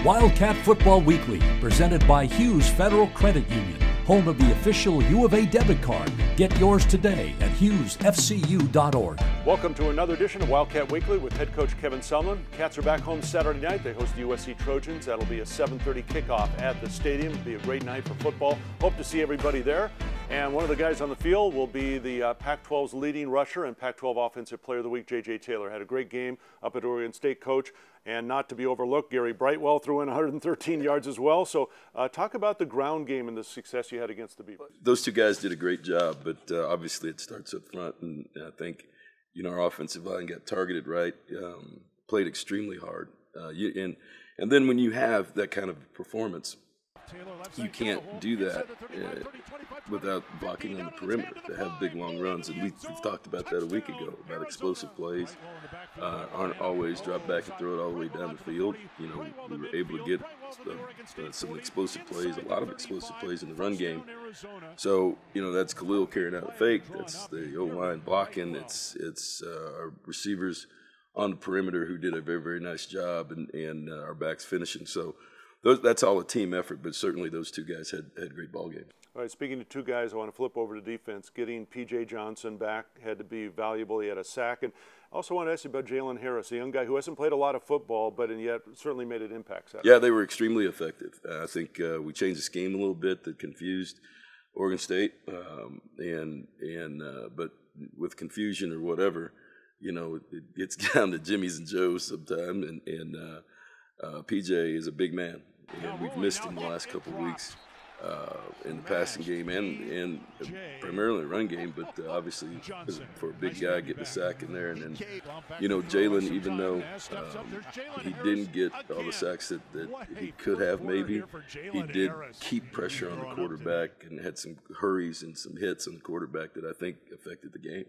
Wildcat Football Weekly, presented by Hughes Federal Credit Union, home of the official U of A debit card. Get yours today at hughesfcu.org. Welcome to another edition of Wildcat Weekly with head coach Kevin Sumlin. Cats are back home Saturday night. They host the USC Trojans. That'll be a 7:30 kickoff at the stadium. It'll be a great night for football. Hope to see everybody there. And one of the guys on the field will be the Pac-12's leading rusher and Pac-12 Offensive Player of the Week, J.J. Taylor. Had a great game up at Oregon State, coach. And not to be overlooked, Gary Brightwell threw in 113 yards as well. So talk about the ground game and the success you had against the Beavers. Those two guys did a great job, but obviously it starts up front. And I think, our offensive line got targeted right, played extremely hard. And then when you have that kind of performance, you can't do that without blocking on the perimeter to have big long runs. And we've talked about that a week ago, about explosive plays. Aren't always drop back and throw it all the way down the field. We were able to get some explosive plays, a lot of explosive plays in the run game. So, that's Khalil carrying out a fake. That's the O-line blocking. It's our receivers on the perimeter who did a very, very nice job, and our backs finishing. So that's all a team effort, but certainly those two guys had great ball games. All right, speaking of two guys, I want to flip over to defense. Getting P.J. Johnson back had to be valuable. He had a sack. And I also want to ask you about Jalen Harris, a young guy who hasn't played a lot of football, but and yet certainly made an impact. Yeah, they were extremely effective. I think we changed the scheme a little bit that confused Oregon State, but with confusion or whatever, it gets down to Jimmy's and Joe's sometimes, and PJ is a big man, and we've missed him the last couple of weeks in the passing game and primarily the run game, but obviously for a big guy getting a sack in there. And then, Jalen, even though he didn't get all the sacks that he could have maybe, he did keep pressure on the quarterback and had some hurries and some hits on the quarterback that I think affected the game.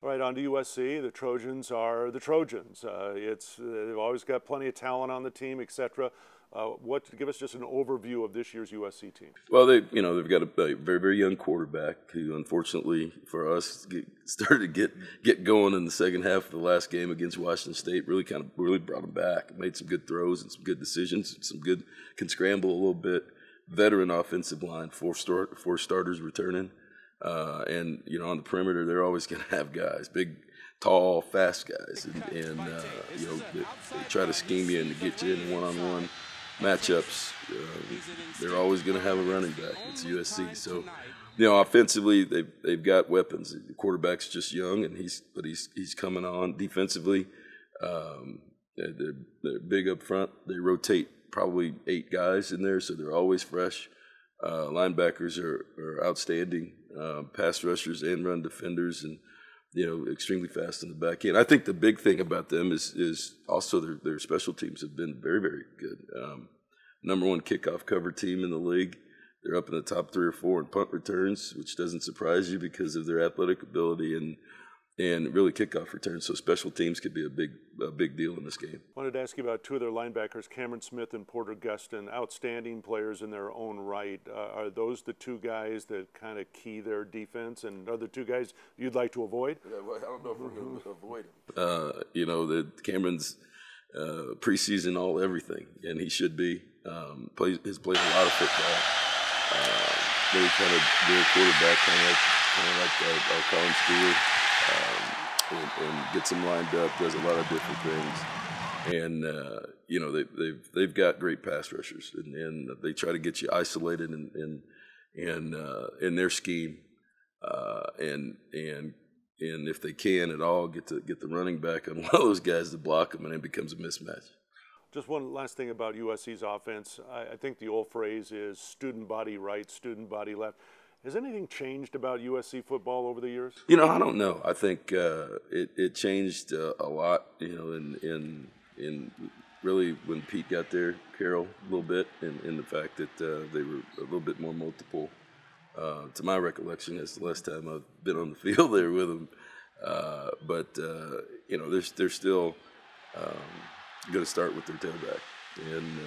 All right, on to USC. The Trojans are the Trojans. They've always got plenty of talent on the team, etc. Give us just an overview of this year's USC team. Well, they've got a very, very young quarterback who, unfortunately for us, started to get going in the second half of the last game against Washington State. Really brought him back. Made some good throws and some good decisions. Can scramble a little bit. Veteran offensive line, four starters returning. And on the perimeter, they're always going to have guys, big, tall, fast guys, and they try to scheme you and to get you in one-on-one matchups. They're always going to have a running back. It's USC, so offensively they've got weapons. The quarterback's just young, and he's coming on. Defensively, they're big up front. They rotate probably 8 guys in there, so they're always fresh. Linebackers are outstanding. Pass rushers and run defenders, and extremely fast in the back end. I think the big thing about them is also their special teams have been very, very good. Number 1 kickoff cover team in the league. They're up in the top 3 or 4 in punt returns, which doesn't surprise you because of their athletic ability and really kickoff returns. So special teams could be a big deal in this game. I wanted to ask you about 2 of their linebackers, Cameron Smith and Porter Gustin, outstanding players in their own right. Are those the 2 guys that kind of key their defense, and are the 2 guys you'd like to avoid? Yeah, well, I don't know if we're going to avoid them. Cameron's preseason all everything, and he should be. Has played a lot of football. Really kind of their quarterback, kind of like our Colin Stewart. And gets them lined up, does a lot of different things, and they've got great pass rushers, and they try to get you isolated in their scheme, and if they can at all get the running back on one of those guys to block them, and it becomes a mismatch. Just one last thing about USC's offense. I think the old phrase is student body right, student body left. Has anything changed about USC football over the years? I don't know. I think it changed a lot, in really when Pete got there, Carroll, a little bit, in the fact that they were a little bit more multiple. To my recollection, that's the last time I've been on the field there with them. But they're still going to start with their tailback. And,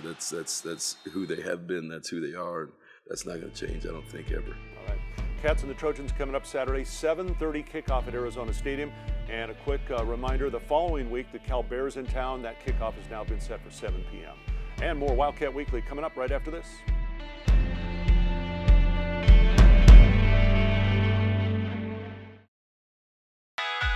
that's who they have been, that's who they are. That's not going to change, I don't think, ever. All right. Cats and the Trojans coming up Saturday, 7:30 kickoff at Arizona Stadium. And a quick reminder, the following week, the Cal Bears in town. That kickoff has now been set for 7 p.m. And more Wildcat Weekly coming up right after this.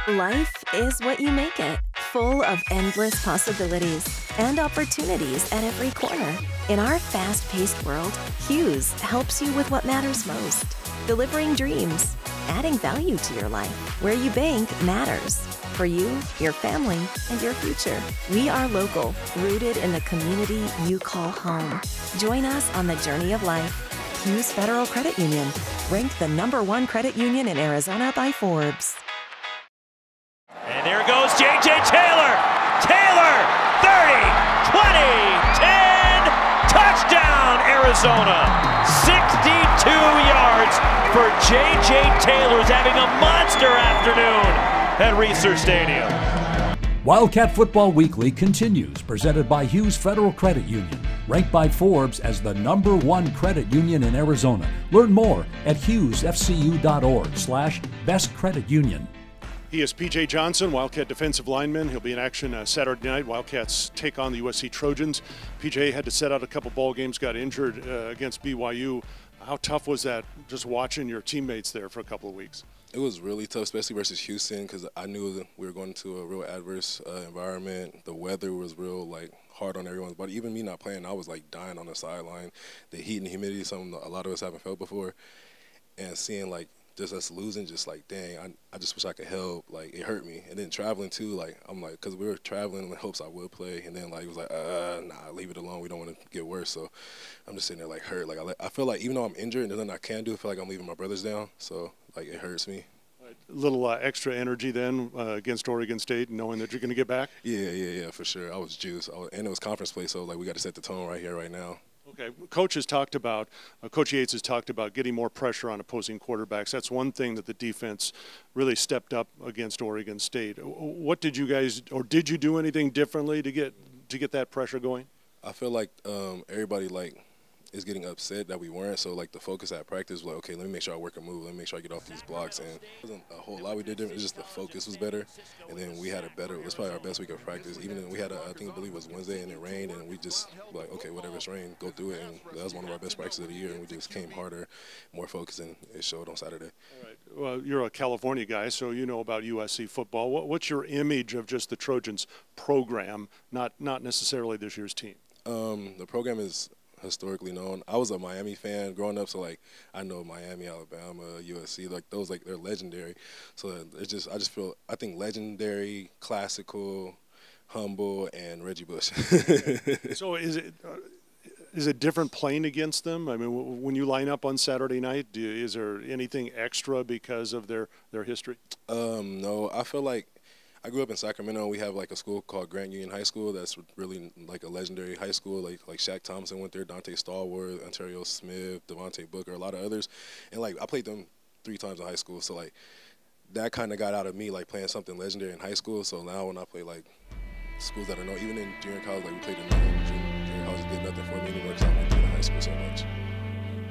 Life is what you make it, full of endless possibilities and opportunities at every corner. In our fast-paced world, Hughes helps you with what matters most, delivering dreams, adding value to your life. Where you bank matters. For you, your family, and your future. We are local, rooted in the community you call home. Join us on the journey of life. Hughes Federal Credit Union, ranked the #1 credit union in Arizona by Forbes. And there goes J.J. Taylor. Taylor, 30, 20, 10, touchdown, Arizona. 62 yards for J.J. Taylor, who's having a monster afternoon at Reser Stadium. Wildcat Football Weekly continues, presented by Hughes Federal Credit Union, ranked by Forbes as the #1 credit union in Arizona. Learn more at hughesfcu.org/best credit union. He is P.J. Johnson, Wildcat defensive lineman. He'll be in action Saturday night. Wildcats take on the USC Trojans. P.J. had to set out a couple ball games, got injured against BYU. How tough was that, just watching your teammates there for a couple of weeks? It was really tough, especially versus Houston, because I knew that we were going to a real adverse environment. The weather was real, hard on everyone's body. Even me not playing, I was, dying on the sideline. The heat and humidity, something a lot of us haven't felt before. And seeing, just us losing, dang, I just wish I could help. It hurt me. And then traveling, too, because we were traveling in the hopes I would play. And then, it was nah, leave it alone. We don't want to get worse. So I'm just sitting there, hurt. I feel like even though I'm injured and there's nothing I can do, I feel like I'm leaving my brothers down. So, it hurts me. A little extra energy then against Oregon State, knowing that you're going to get back? Yeah, for sure. I was juiced. And it was conference play, so, we got to set the tone right here, right now. Okay, Coach Yates has talked about getting more pressure on opposing quarterbacks. That's one thing that the defense really stepped up against Oregon State. What did you guys, or did you do anything differently to get that pressure going? I feel like everybody is getting upset that we weren't. So the focus at practice was okay, let me make sure I work a move, let me make sure I get off these blocks. And it wasn't a whole lot we did different. It's just the focus was better. And then we had it was probably our best week of practice. Even then we had I believe it was Wednesday and it rained, and we just okay, whatever, it's rain, go through it. And that was one of our best practices of the year, and we just came harder, more focused, and it showed on Saturday. All right. Well, you're a California guy, so you know about USC football. What's your image of just the Trojans program, not necessarily this year's team? The program is historically known. I was a Miami fan growing up, so I know Miami, Alabama, USC, those they're legendary. So I think legendary, classical, humble, and Reggie Bush. So is it different playing against them? I mean, when you line up on Saturday night, is there anything extra because of their history? No, I feel like I grew up in Sacramento. We have a school called Grant Union High School that's really a legendary high school. Like Shaq Thompson went there, Dante Stallworth, Ontario Smith, Devontae Booker, a lot of others. And I played them 3 times in high school. So that kind of got out of me playing something legendary in high school. So now when I play schools that I know, even in junior college, we played in junior college, it did nothing for me anymore because I went to high school so much.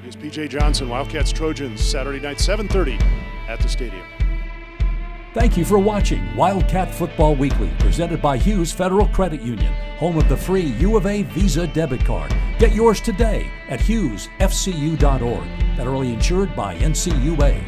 Here's P.J. Johnson, Wildcats Trojans, Saturday night, 7:30 at the stadium. Thank you for watching Wildcat Football Weekly, presented by Hughes Federal Credit Union, home of the free U of A Visa debit card. Get yours today at hughesfcu.org. Federally insured by NCUA.